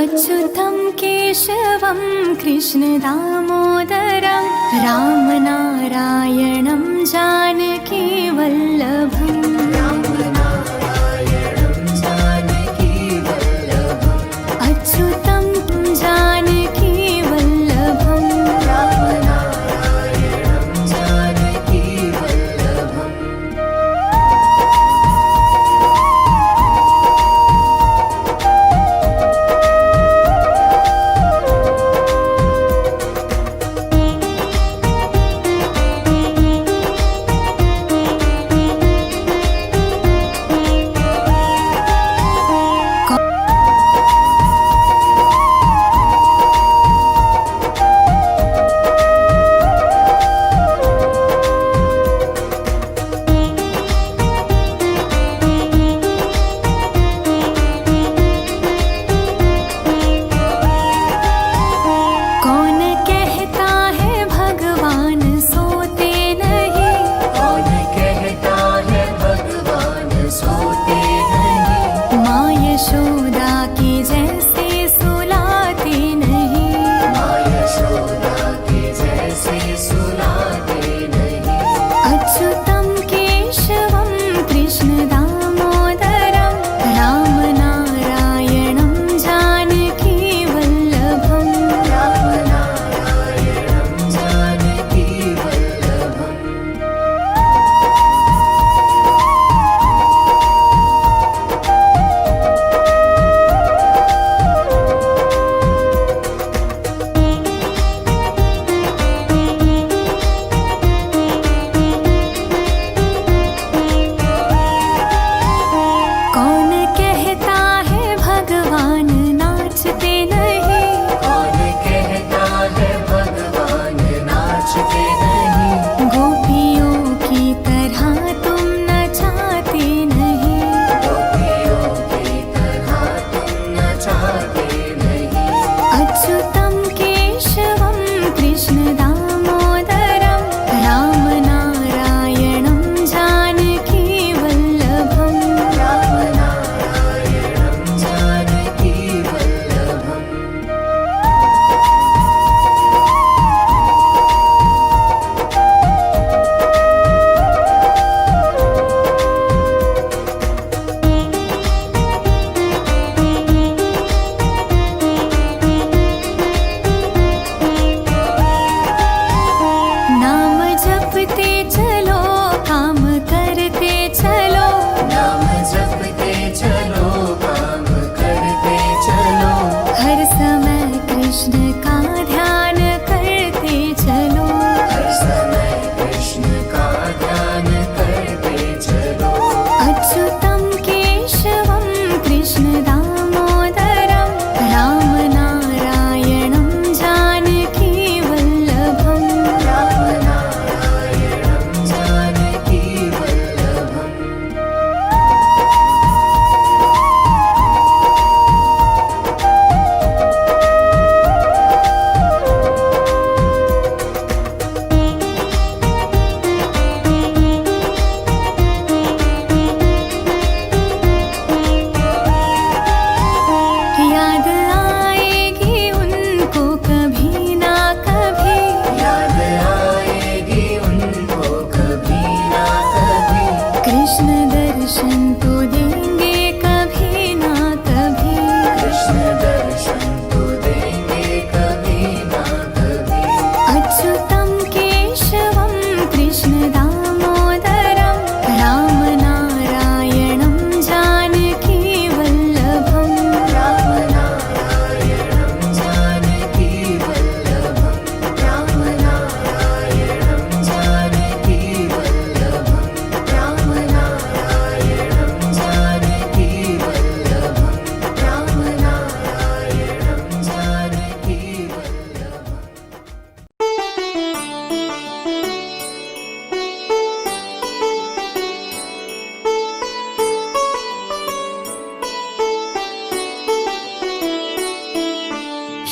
अच्युतं केशवं कृष्णदामोदरं रामनारायणं जानकीवल्लभम् अच्युतं जानकीवल्लभम्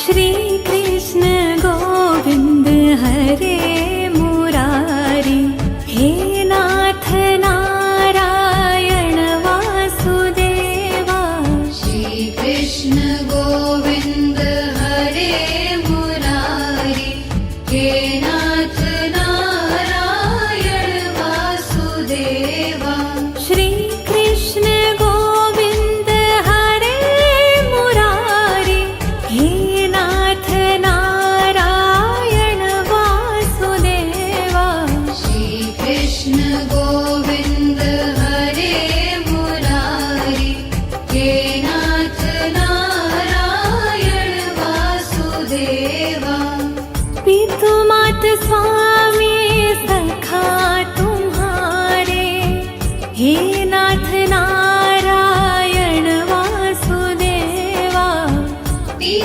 श्री कृष्ण गोविंद हरे मुरारी, हे नाथ नारायण वासुदेवा। श्री कृष्ण गोविंद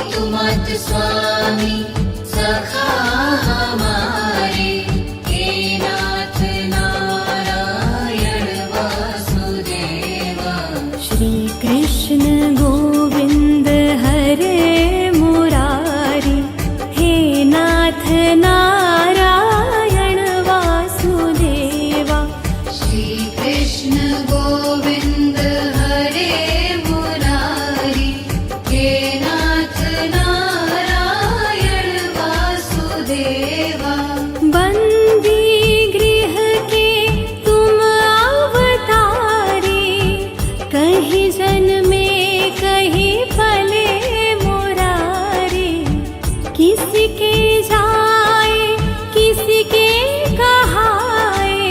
तुमत स्वामी सखा हमारे, हे नाथ नारायण वासुदेवा। श्री कृष्ण गोविंद हरे मुरारी, हे नाथ नारायण वासुदेवा। श्री कृष्ण गोविंद हरे मुरारी, हे नाथ नारायण वासुदेवा। बंदी गृह के तुम अवतारी, कहीं जन्मे कहीं पले मुरारी। किसी के जाए किसी के कहाए,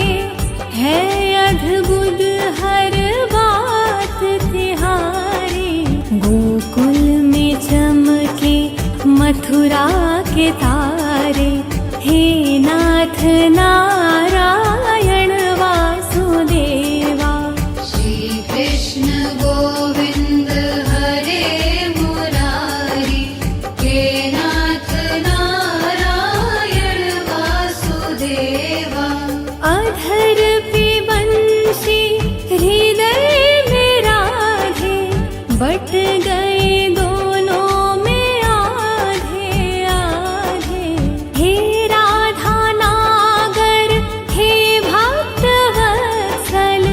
है अद्भुत हर बात तिहारी। गोकुल में चमके मथुरा के तारे, हे नाथ नारायण वासुदेवा। श्री कृष्ण गोविंद हरे मुरारी, हे नाथ नारायण वासुदेवा। अधर पे बंशी हृदय में राधे, बट गए दोनों में आधे आधे। हे राधा नागर, हे भक्त वत्सल,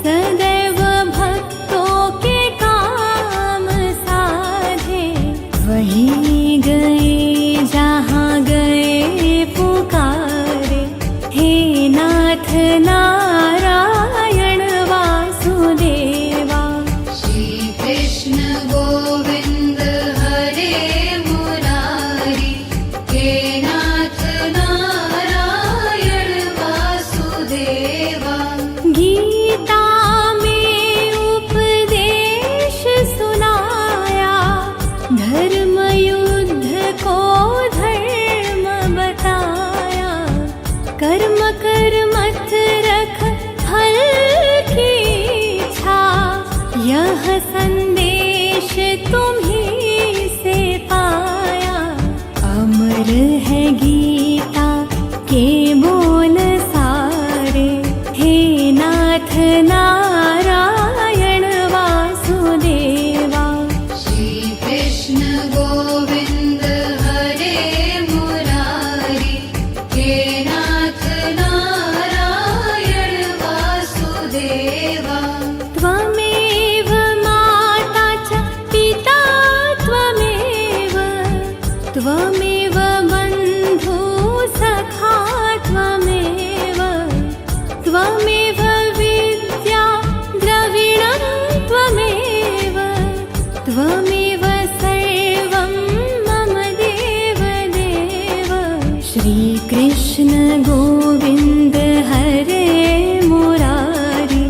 सदैव भक्तों के काम साधे। वहीं गए जहाँ गए पुकारे, हे नाथ नारायण वासुदेवा। श्री कृष्ण गोविंद हरे मुरारी, हे नाथ नारायण वासुदेवा। गीता में उपदेश सुनाया, धर्म युद्ध को धर्म बताया। कर्म कर मत रख फल की इच्छा, यह संदेश तुम्हीं से पाया। अमर है गीता के बोल सारे, हे नाथ नारायण वासुदेवा। श्री कृष्ण गोविंद हरे मुरारी, हे नाथ नारायण वासुदेवा। त्वमेव माता च पिता त्वमेव, त्वमेव बन्धु सखा त्वमेव। त्वमेव विद्या द्रविणं त्वमेव, त्वमेव सर्वं मम देव देव। श्री कृष्ण गोविंद हरे मुरारी,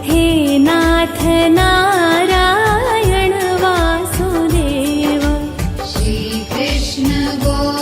हे नाथ नारायण वासुदेवा। श्री कृष्ण गोविंद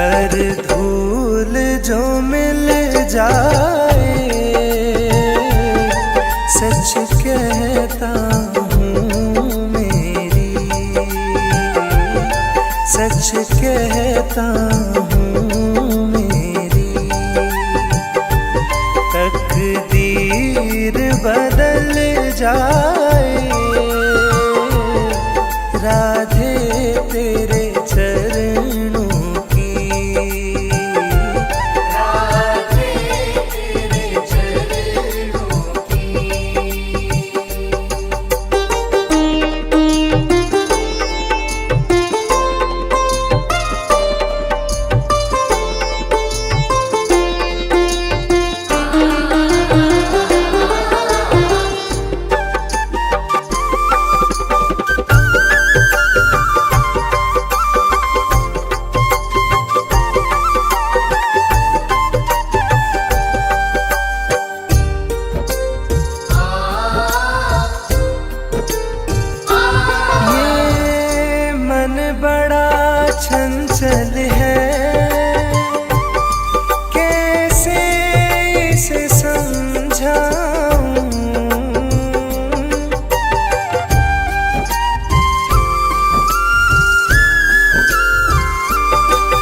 कर धूल जो मिल जाए, सच कहता हूँ मेरी, सच कहता हूँ मेरी, तकदीर बदल जाए, राधे तेरे चरणों की, राधे तेरे चरणों की। बड़ा चंचल है, कैसे इसे समझाऊं,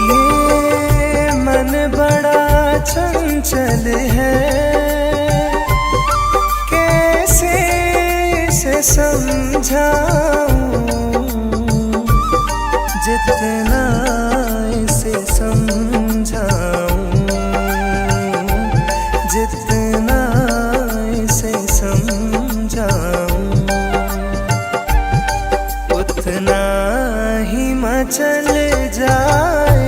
ये मन बड़ा चंचल है, कैसे इसे समझाऊं, जितना इसे समझाऊं, जितना इसे समझाऊं, उतना ही मचल जाए,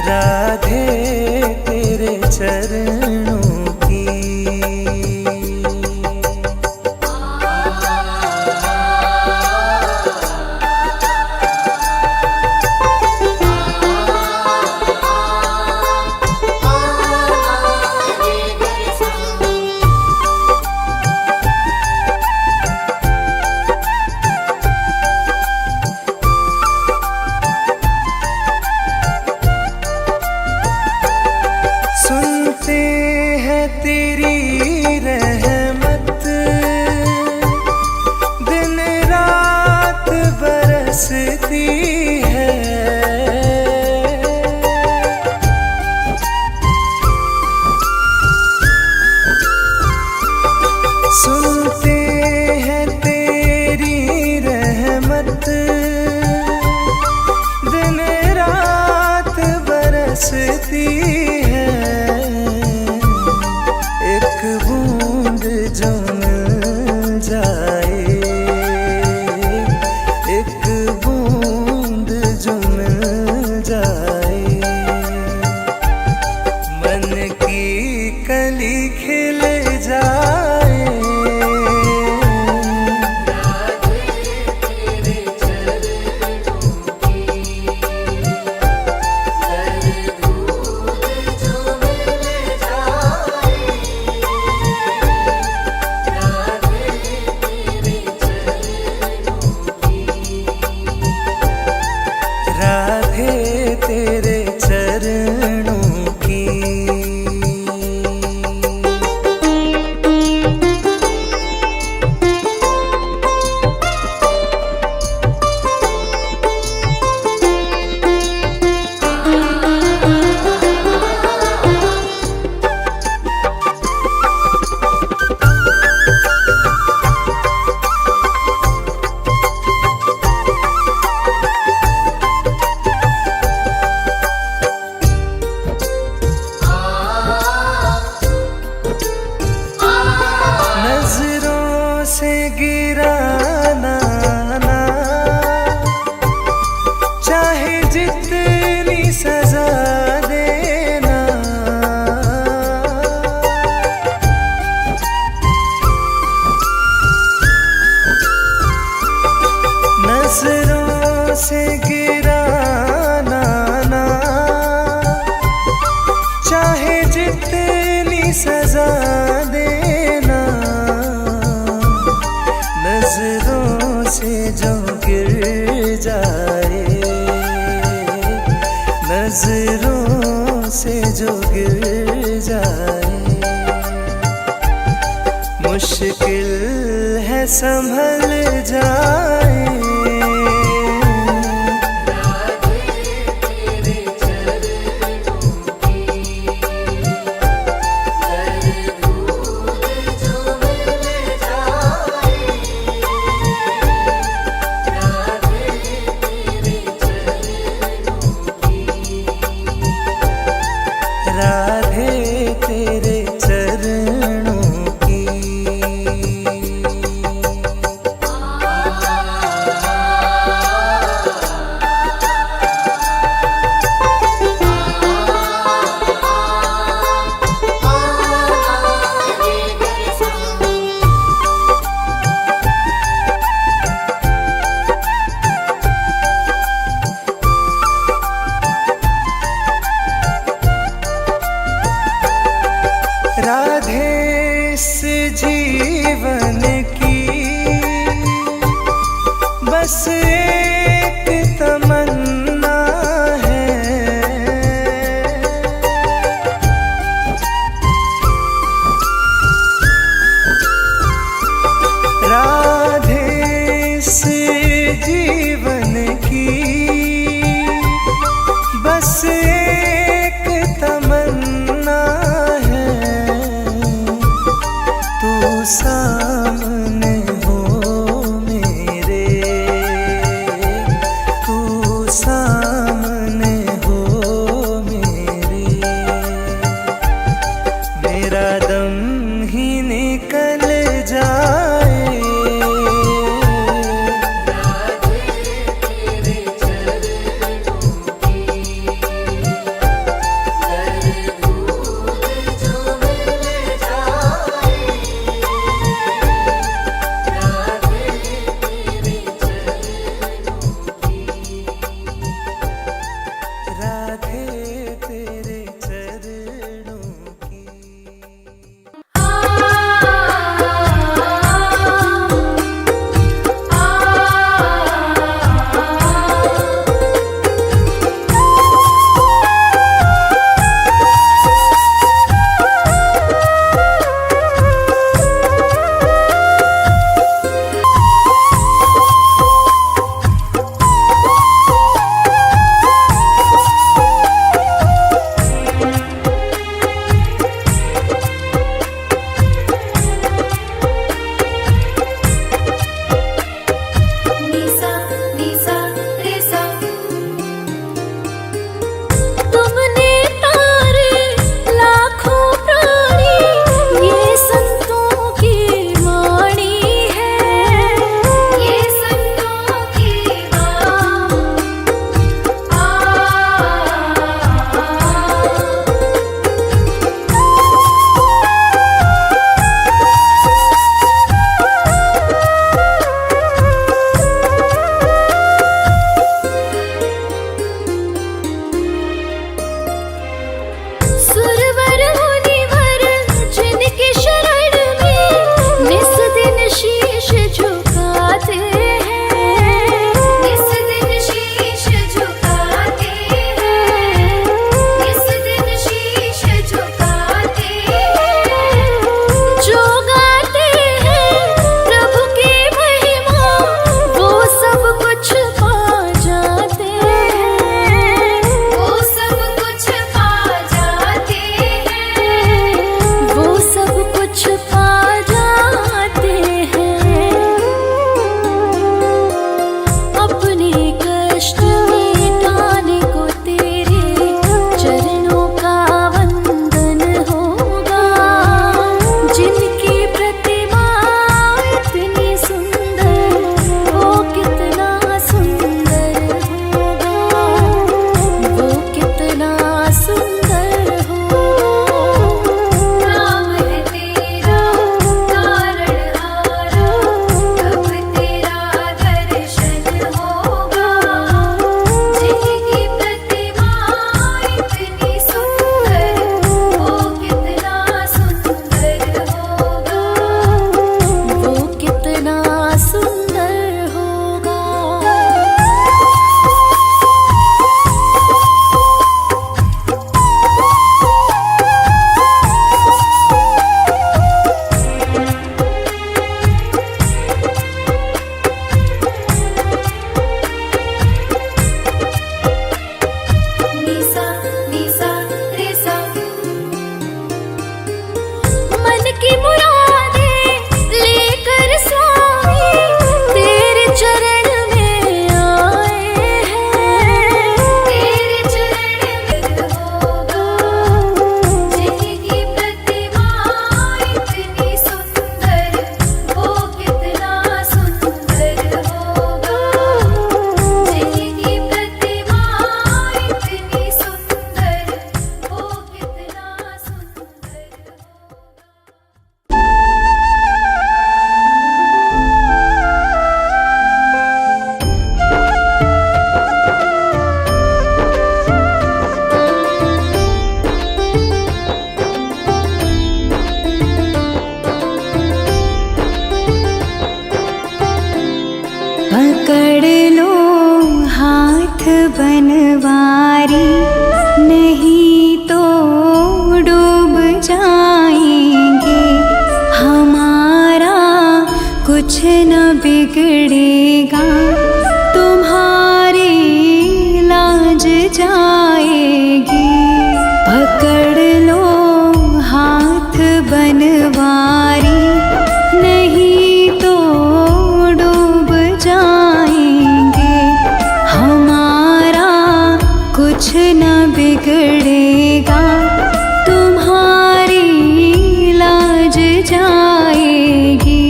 राधे तेरे चरणों की। सुनते हैं तेरी रहमत, दिन रात बरसती है, सुनते हैं तेरी रहमत, दिन रात बरसती है, एक बूंद जो मिल जाए, एक बूंद से गिराना ना, चाहे जितनी सजा देना, नजरों से जो गिर जाए, नजरों से जो गिर जाए, मुश्किल है संभल जाए। राधे तेरे चरणों की। राधे इस जीवन की बस एक तमन्ना है, राधे इस जीवन की बस एक तमन्ना है, तू सामने हो मेरे, बनवारी, नहीं तो डूब जाएंगे। हमारा कुछ न बिगड़ेगा, तुम्हारी लाज जाएगी। पकड़ लो हाथ बनवारी, नहीं तो डूब जाएंगे। हमारा कुछ न बिगड़ेगा, तुम्हारी लाज जाएगी।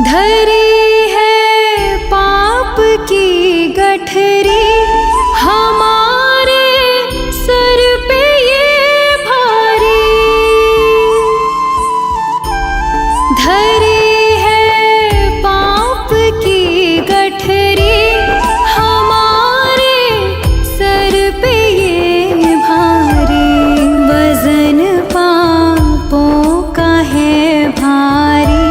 धरी है पाप की गठरी, हमारे सर पे ये भारी। धरी है पाप की गठरी, हमारे सर पे ये भारी। वजन पापों का है भारी,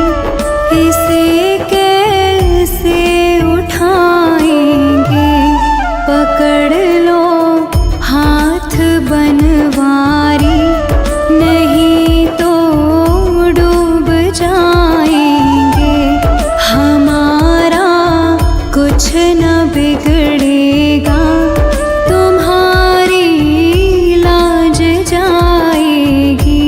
इसे कैसे उठाएंगे। पकड़ लो हाथ बनवारी, नहीं तो डूब जाएंगे। हमारा कुछ न बिगड़ेगा, तुम्हारी लाज जाएगी।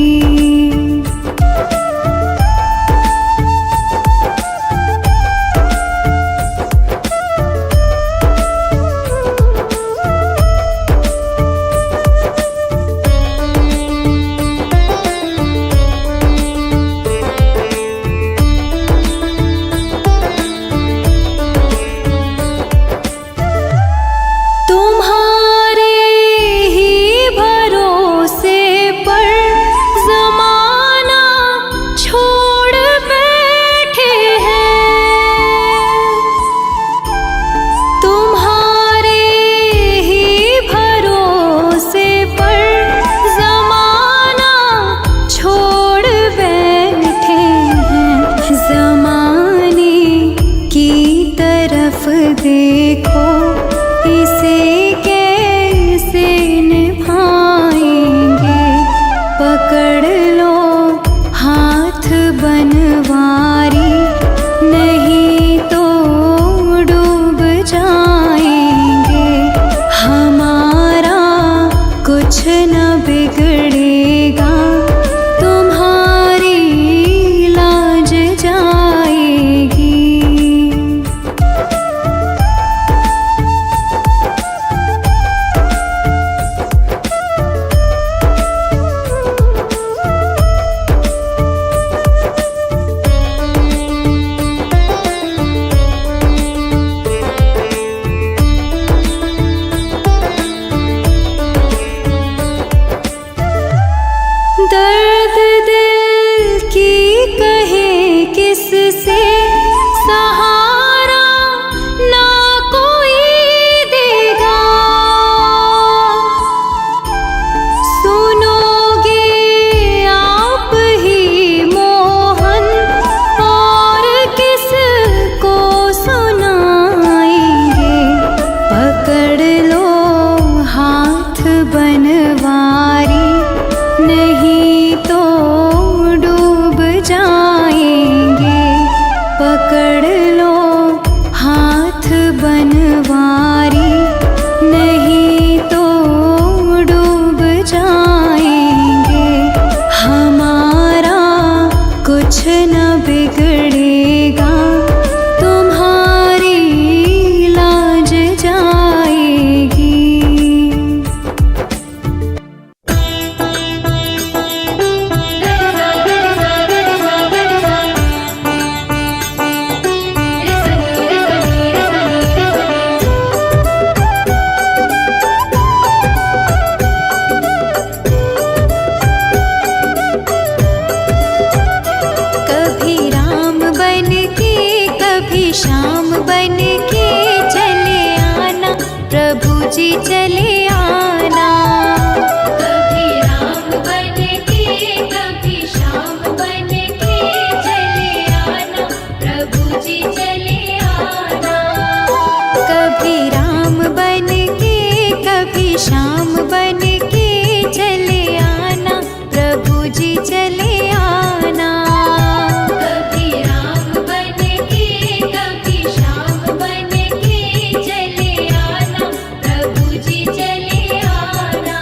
तुम्हारे ही भरोसे पर ज़माना छोड़ बैठे हैं। तुम्हारे ही भरोसे पर ज़माना छोड़ बैठे हैं। ज़माने की तरफ देखो, इसे कैसे निभाएंगे। पकड़ लो हाथ बनवारी, नहीं तो डूब जाएंगे। हमारा कुछ न बिगड़ेगा, तुम्हारी लाज जाएगी। दर्द दिल की कहे किससे, सहारा ना कोई देगा। सुनोगे आप ही मोहन, और किसको सुनाएंगे। पकड़ लो हाथ बनवारी, नहीं तो डूब जाएंगे। पकड़ लो हाथ बनवारी, नहीं तो डूब जाएंगे। हमारा कुछ न बिगड़ेगा, तुम्हारी लाज जाएगी। जी चले आना। कभी राम बन के कभी श्याम बन के चले आना, प्रभु जी चले आना।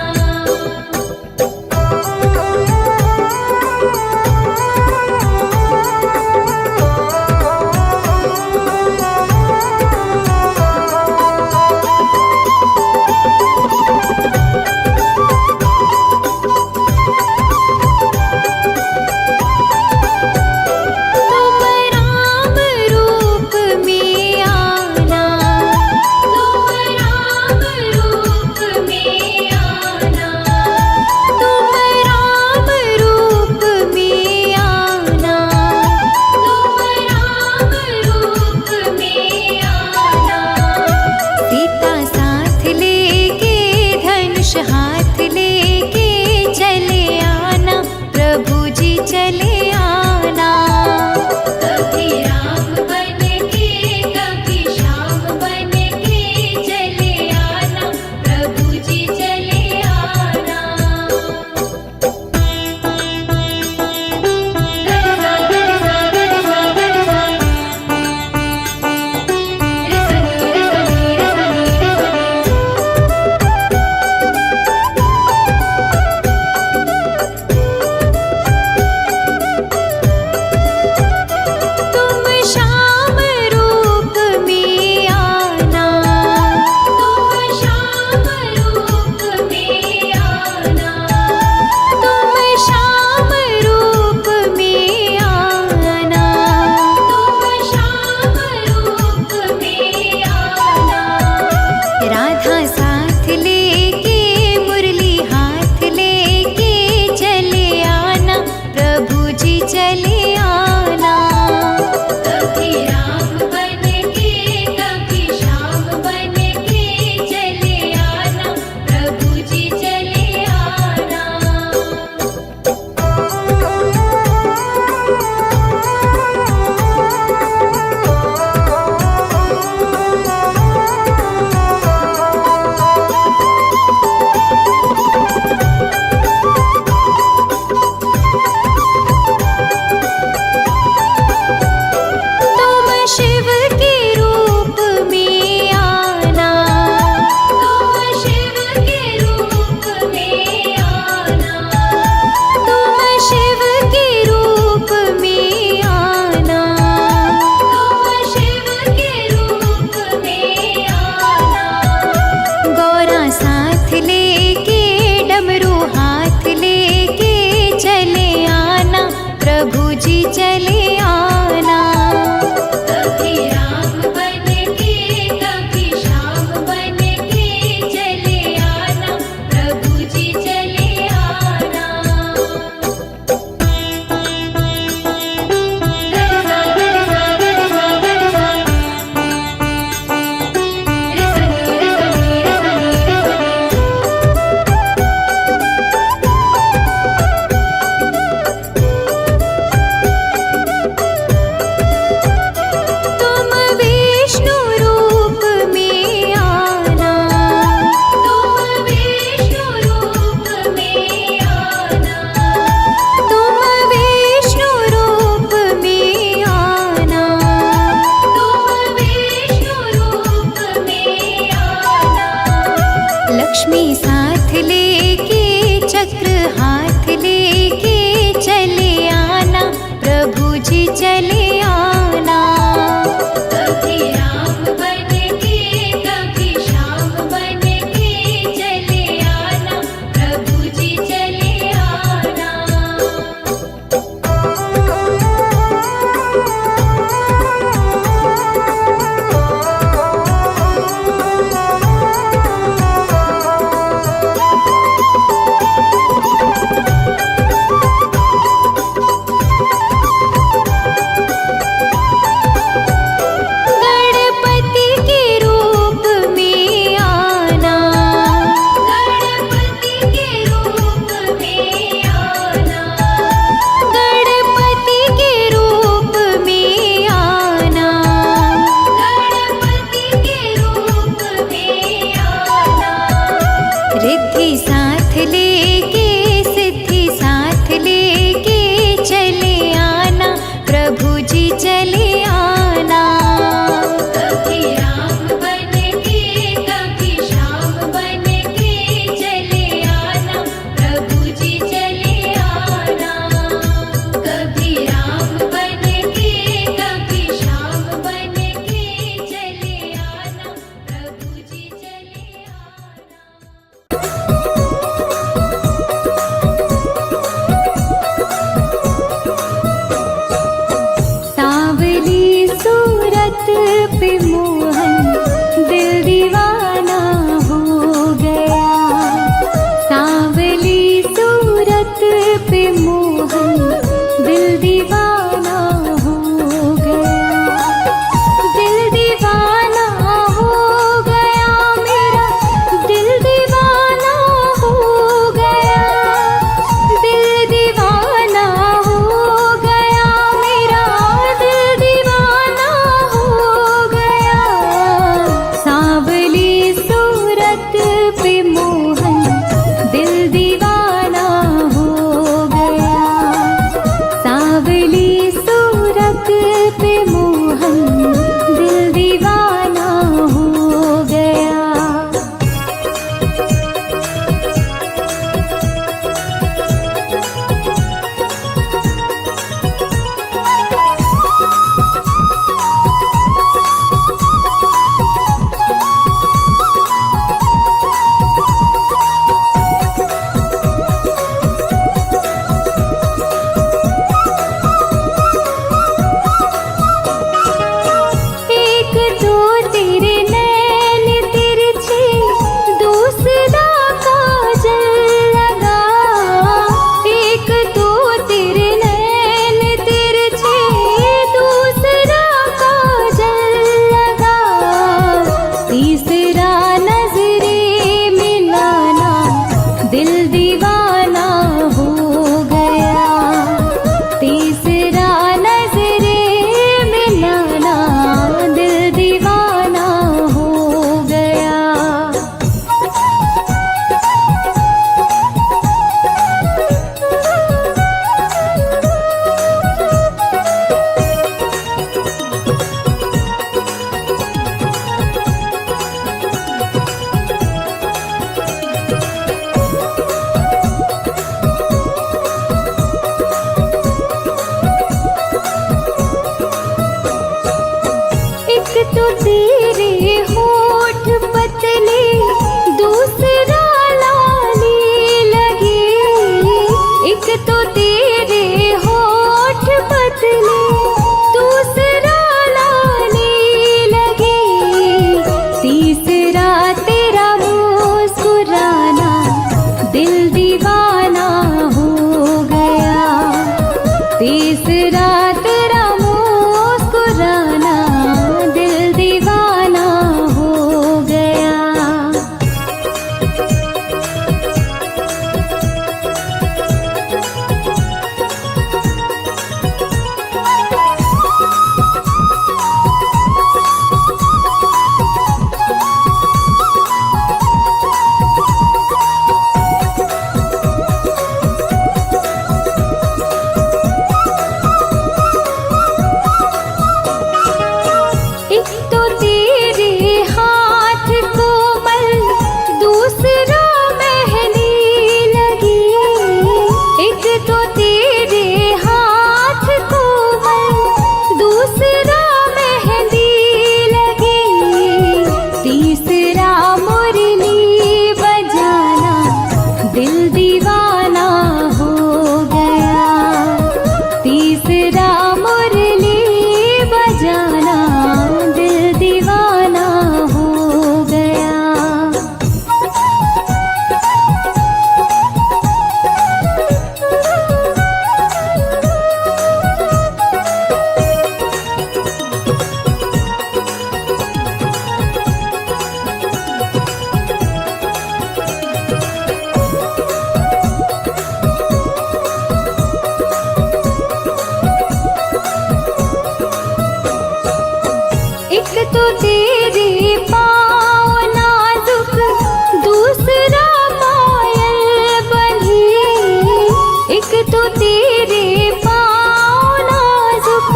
तो तेरे पाँव नाजुक,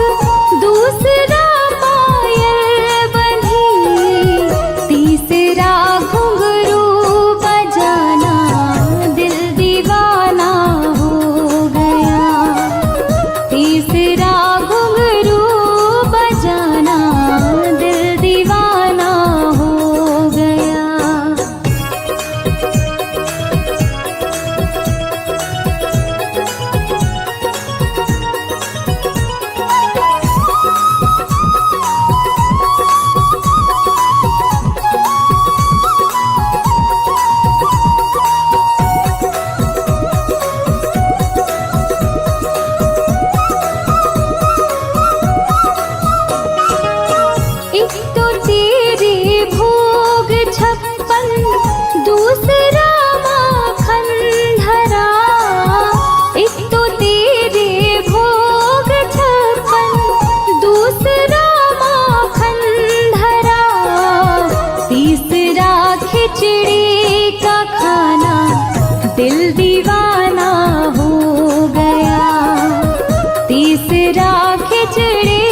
दूसरा पायल बंधी, तीसरा घुंघरू बजाना, दिल दीवाना हो गया। तीसरा घुंघरू बजाना, दिल दीवाना हो गया। एक तो तेरे भोग 56, दूसरा माखन धरा। एक तो तेरे भोग 56, दूसरा माखन धरा, तीसरा खिचड़ी का खाना, दिल दीवाना हो गया। तीसरा खिचड़ी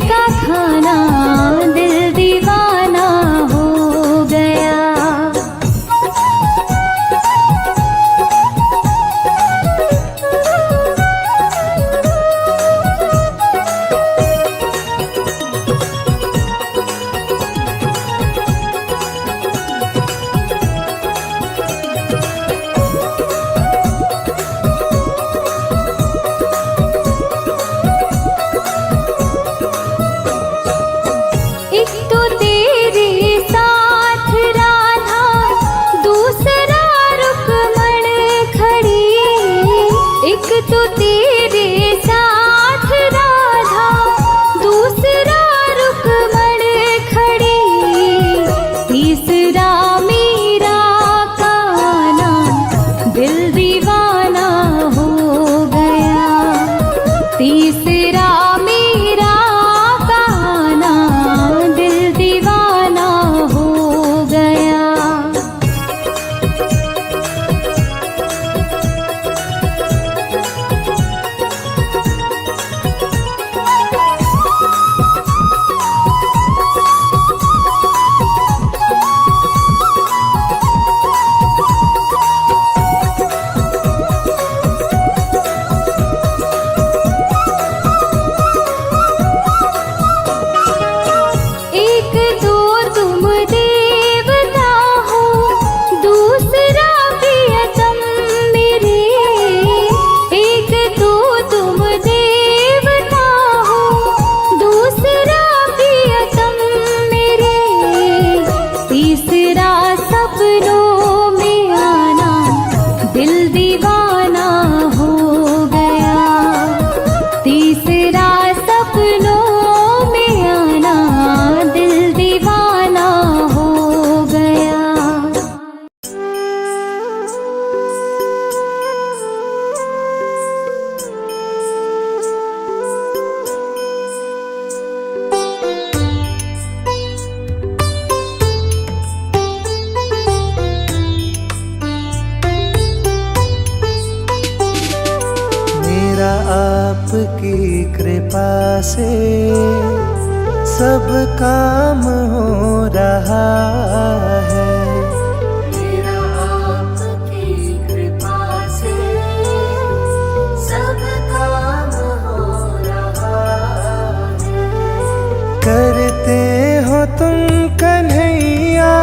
का खाना, दिल दीवाना हो गया। एक तो तेरे साथ राधा, दूसरा रुक्मण खड़ी। एक तो तेरे साथ राधा, दूसरा रुक्मण खड़ी, तीसरा मीरा का आना, दिल दीवाना हो गया। तीसरा मीरा का आना, दिल दीवाना हो गया। एक तो तुम देवता हो, दूसरा प्रियतम मेरे। एक तो तुम देवता हो, दूसरा प्रियतम मेरे, तीसरा सपनों में आना, दिल दीवाना हो गया। तीसरा सपनों में आना, दिल दीवाना हो गया। मेरा आपकी कृपा से सब काम हो रहा है। मेरा आपकी कृपा से सब काम हो रहा है। करते हो तुम कन्हैया,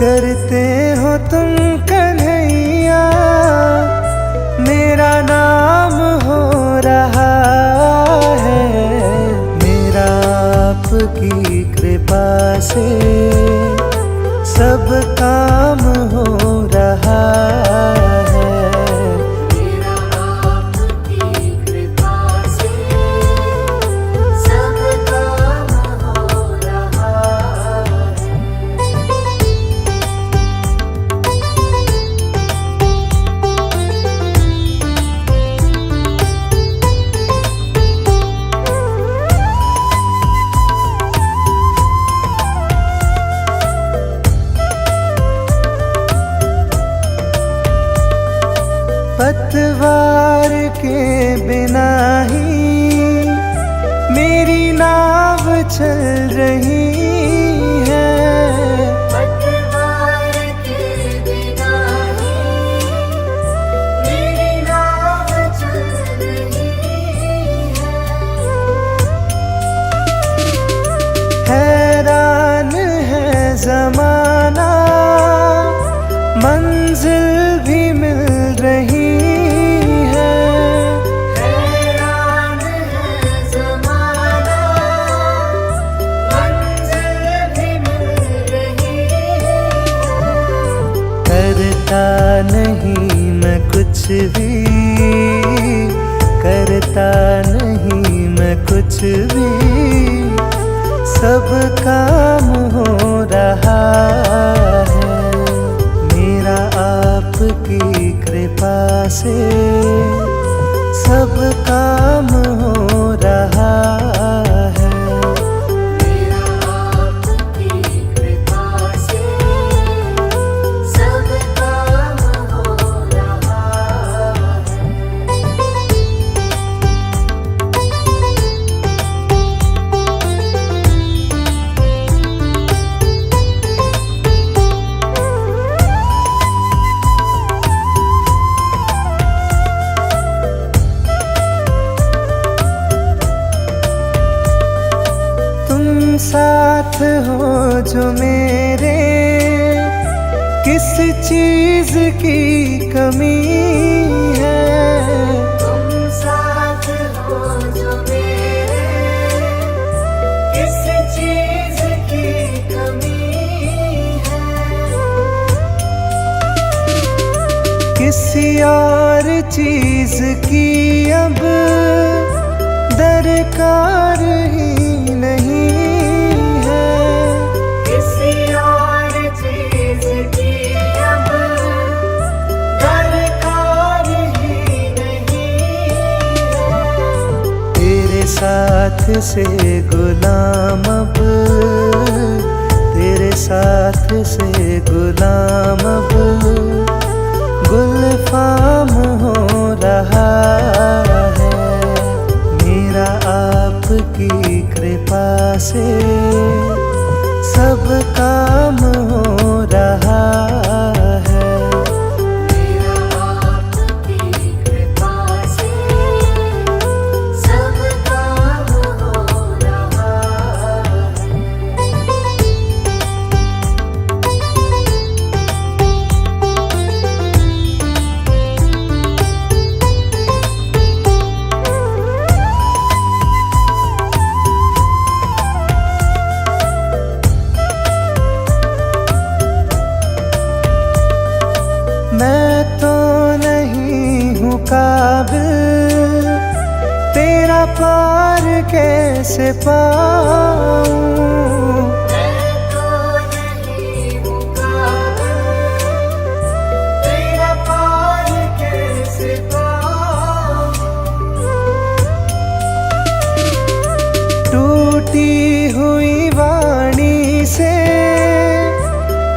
करते हो तुम कन्हैया, मेरा नाम हो रहा है। मेरा आपकी कृपा से सब काम हो रहा है। मेरा आपकी कृपा से सब काम हो रहा है। पतवार के बिना ही मेरी नाव चल रही है। पतवार के बिना ही मेरी नाव चल रही है। हैरान है जमाना, मंजिल भी मिल रही है। हैरान है ज़माना, मंजिल भी मिल रही है। करता नहीं मैं कुछ भी, करता नहीं मैं कुछ भी, सब काम हो रहा है मेरा आपकी कृपा से, सब काम हो रहा है। मेरा आपकी कृपा से सब काम हो रहा है। तुम साथ हो जो मेरे, किस चीज की कमी है। तुम साथ हो जो मेरे, किस चीज़ की कमी है। किसी और चीज की अब दरकार ही नहीं है। किसी और चीज़ की अब दरकार ही नहीं है। तेरे साथ से गुलाम अब, तेरे साथ से गुलाम अब गुलफाम हो रहा है मेरा आपकी कृपा से, सब काम हो रहा है। मेरा आपकी कृपा से सब काम हो रहा है। मैं तो नहीं हूँ काबिल, तेरा पार कैसे पाऊं। मैं तो नहीं हूँ काबिल, तेरा पार कैसे पाऊं। टूटी हुई वाणी से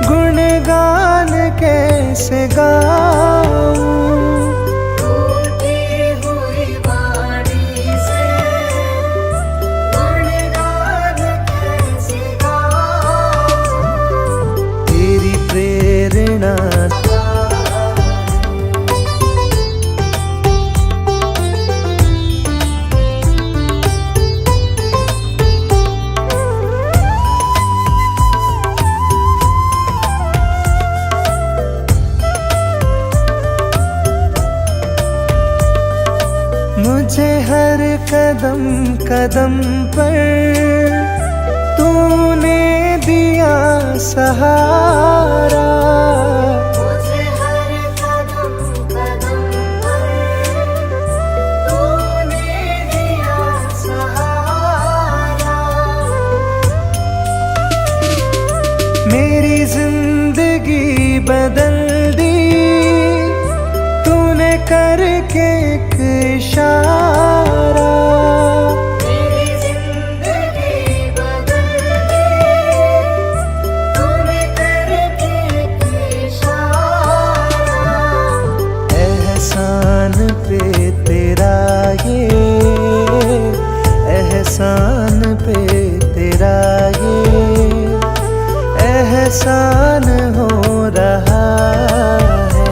गुणगान कैसे गाऊं। टूटी हुई वाणी से गुणगान कैसे गाऊं। तेरी प्रेरणा मुझे हर कदम कदम पर तूने दिया सहारा। मुझे हर कदम कदम पर तूने दिया सहारा। मेरी जिंदगी बदल दी तूने करके एक इशारा। मेरी जिंदगी बदल दी तूने करके एक इशारा। एहसान आसान हो रहा है,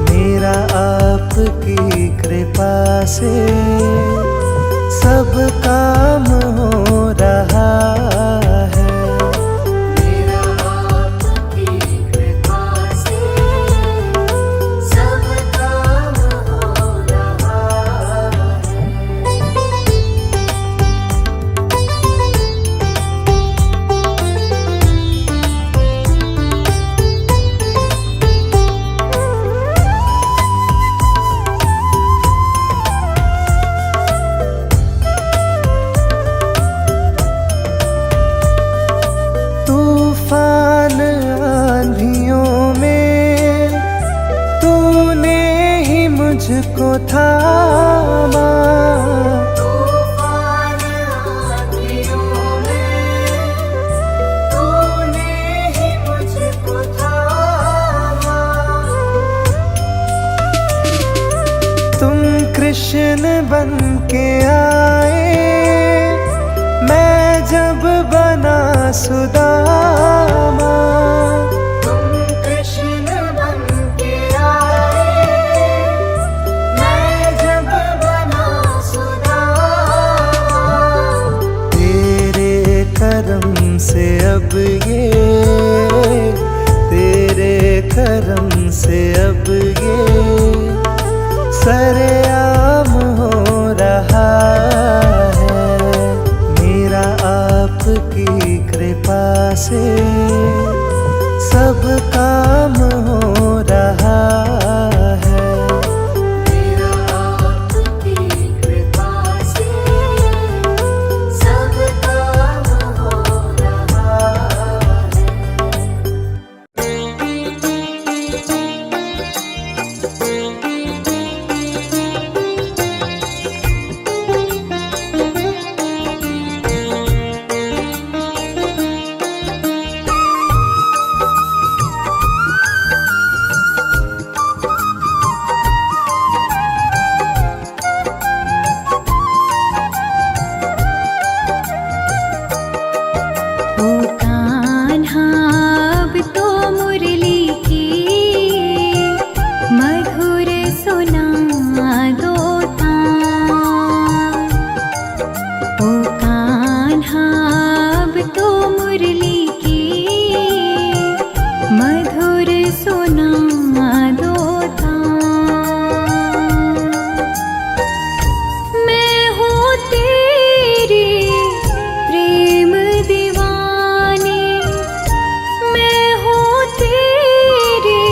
मेरा आपकी कृपा से सब काम हो रहा है। मेरा आपकी कृपा से सब काम हो रहा है। तूफान आंधियों में तूने ही मुझको थामा, तूफान आंधियों में तूने ही मुझको थामा। तुम कृष्ण बन के आए, मैं जब बना सुदामा। तुम कृष्ण बन के आए, मैं जब बना सुदामा। तेरे करम से अब ये, तेरे करम से अब ये सरेआम हो रहा है, मेरा आपकी कृपा से सब काम हो रहा है। मेरा आपकी कृपा से सब काम हो रहा है। ओ कान्हा अब तो मुरली की मधुर सुना दो तान। ओ कान्हा अब तो मुरली की मधुर सुना दो तान। मैं हूँ तेरी प्रेम दीवानी, मैं हूँ तेरी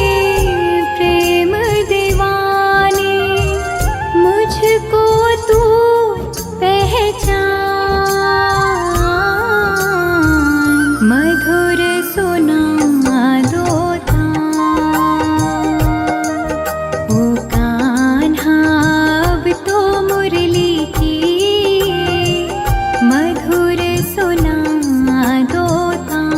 प्रेम दीवानी, मुझको तू पहचान। मधुर सुना दो तान। ओ कान्हा अब तो मुरली की मधुर सुना दो तान।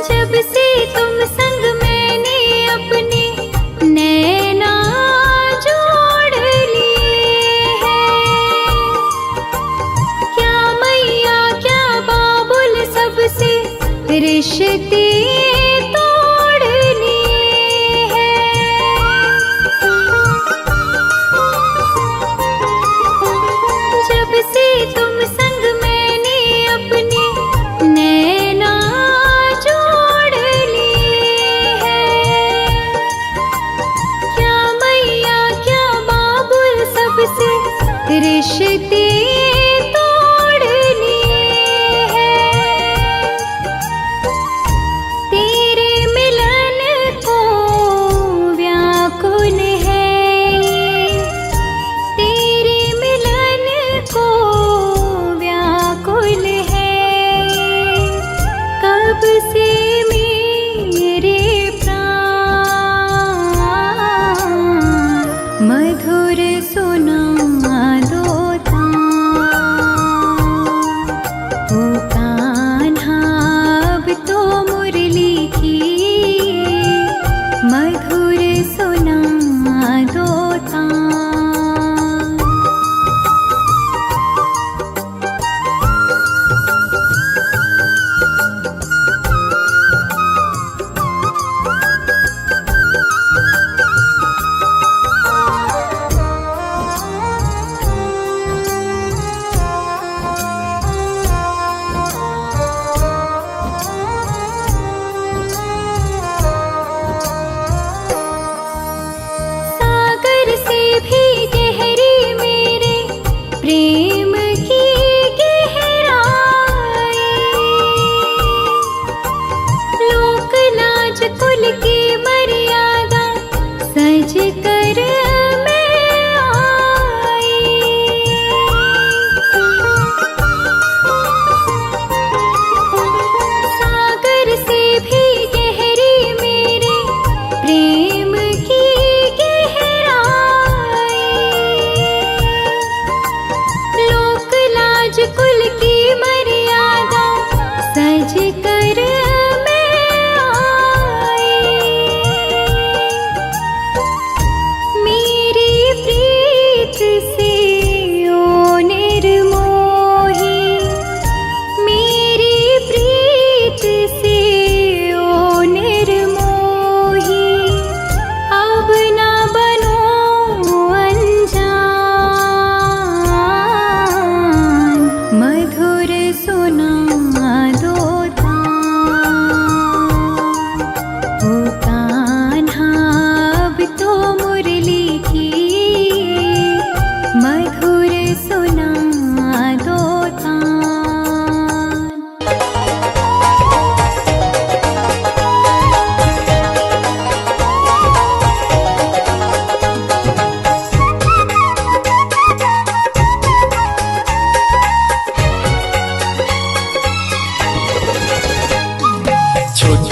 जब से तुम संग मैंने अपने नैना जोड़ लिए हैं, क्या मैया क्या बाबुल सबसे रिश्ते तोड़ लिए हैं। जब से तुम संग मैंने अपने नैना जोड़ लिए हैं, क्या मैया क्या बाबुल सबसे रिश्ते तोड़ लिए हैं।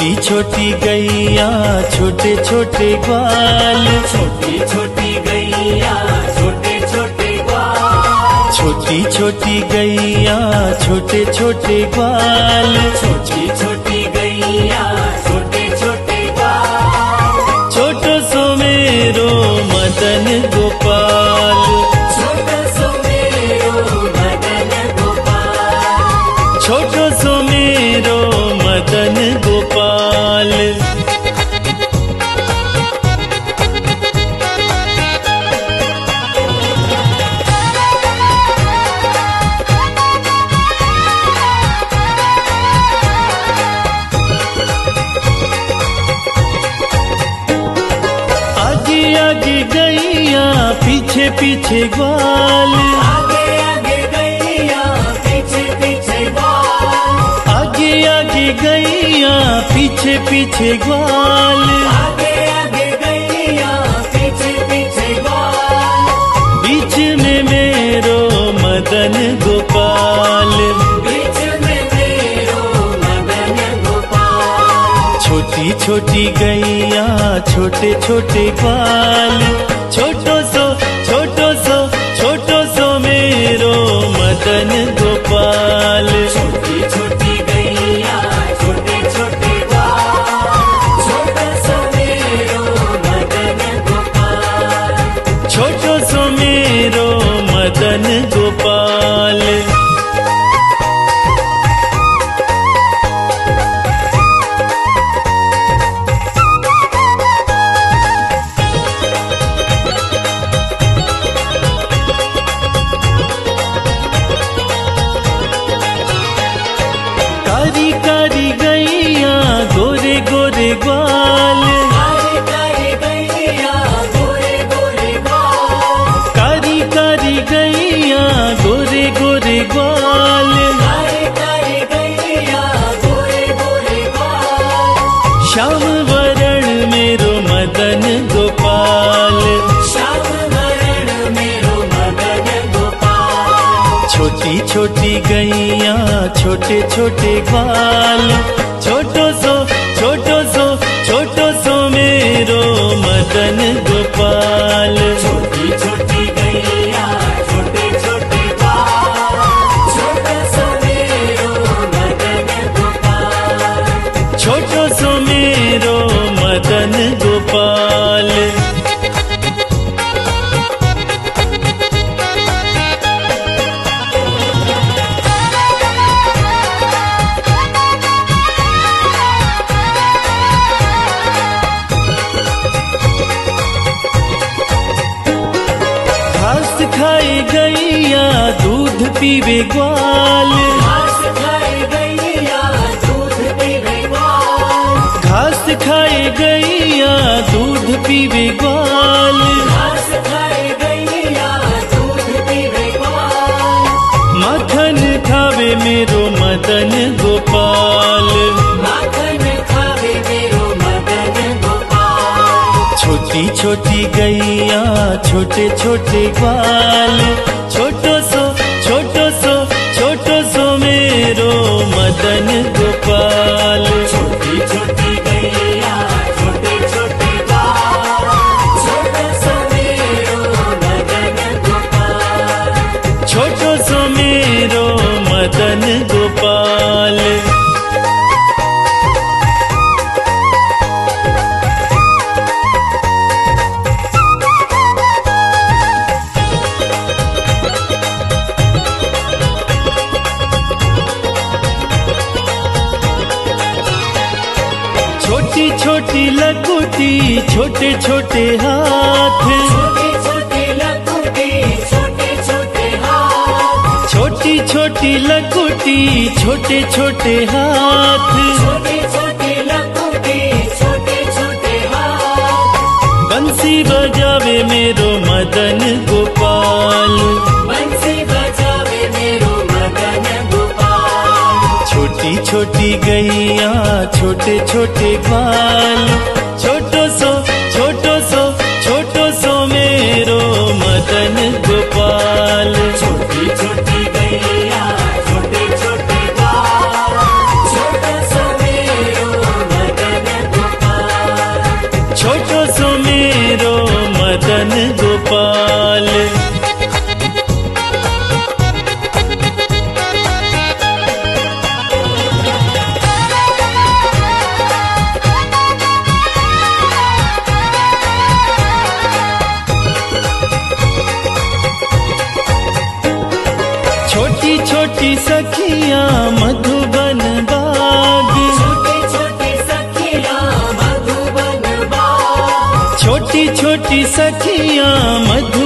छोटी छोटी गैया छोटे छोटे ग्वाल, छोटी छोटी गैया छोटे छोटे ग्वाल, छोटी छोटी गैया छोटे छोटे ग्वाल, छोटी छोटी गैया छोटे छोटे ग्वाल, छोटो सो मेरो मदन गोपाल, छोटो सो मेरो मदन गोपाल, छोटो सो मेरो मदन गोपाल। आगे आगे गैया पीछे पीछे ग्वाल, आगे आगे गैया पीछे पीछे ग्वाल, आगे आगे गैया पीछे पीछे ग्वाल, आगे आगे गैया पीछे पीछे ग्वाल, बीच में मेरो मदन गोपाल, बीच में मेरो मदन गोपाल, छोटी छोटी गैया छोटे छोटे ग्वाल, छोटो सो मेरो मदन गोपाल, छोटी छोटी गैया छोटे छोटे ग्वाल, छोटा सा मेरो मदन गोपाल, छोटो सो मेरो मदन गोपाल। कारी कारी गैया गोरे गोरे ग्वाल, कारी कारी गैया गोरे गोरे ग्वाल, कारी कारी गैया गोरे गोरे ग्वाल, कारी कारी गैया गोरे गोरे ग्वाल, श्याम वरण मेरो मदन गोपाल, श्याम वरण मेरो मदन गोपाल, छोटी छोटी गैया छोटे छोटे ग्वाल, छोटो सो मेरो मदन गोपाल, छोटी छोटी गैया छोटे छोटे ग्वाल, छोटा सा मेरो मदन गोपाल, छोटो सो मेरो मदन गोपाल। घास खाए गैया दूध पीवे ग्वाल, घास खाए गैया दूध पीवे ग्वाल, घास खाए गैया दूध पीवे ग्वाल, घास खाए गैया दूध पीवे ग्वाल, माखन खावे मेरो मदन गोपाल, माखन खावे मेरो मदन गोपाल, छोटी छोटी गैया छोटे छोटे ग्वाल, छोटो सो मेरो मदन गोपाल, छोटी छोटी गैया छोटे छोटे ग्वाल, छोटा सा मेरो मदन गोपाल, छोटो सो मेरो मदन गोपाल। छोटी छोटी लकुटी छोटे छोटे हाथ, छोटी छोटी लकुटी छोटे छोटे हाथ, छोटी छोटी लकुटी छोटे छोटे हाथ, छोटी छोटी लकुटी छोटे छोटे हाथ, बंसी बजावे मेरो मदन गोपाल, बंसी बजावे मेरो मदन गोपाल, छोटी छोटी गैया छोटे छोटे ग्वाल, छोटो सो मेरो मदन गोपाल, छोटी छोटी गैया छोटे छोटे ग्वाल, छोटा सा मेरो मदन सखियां मधुबन बाग, छोटी छोटी सखियां मधुबन बाग, छोटी छोटी सखियां मधु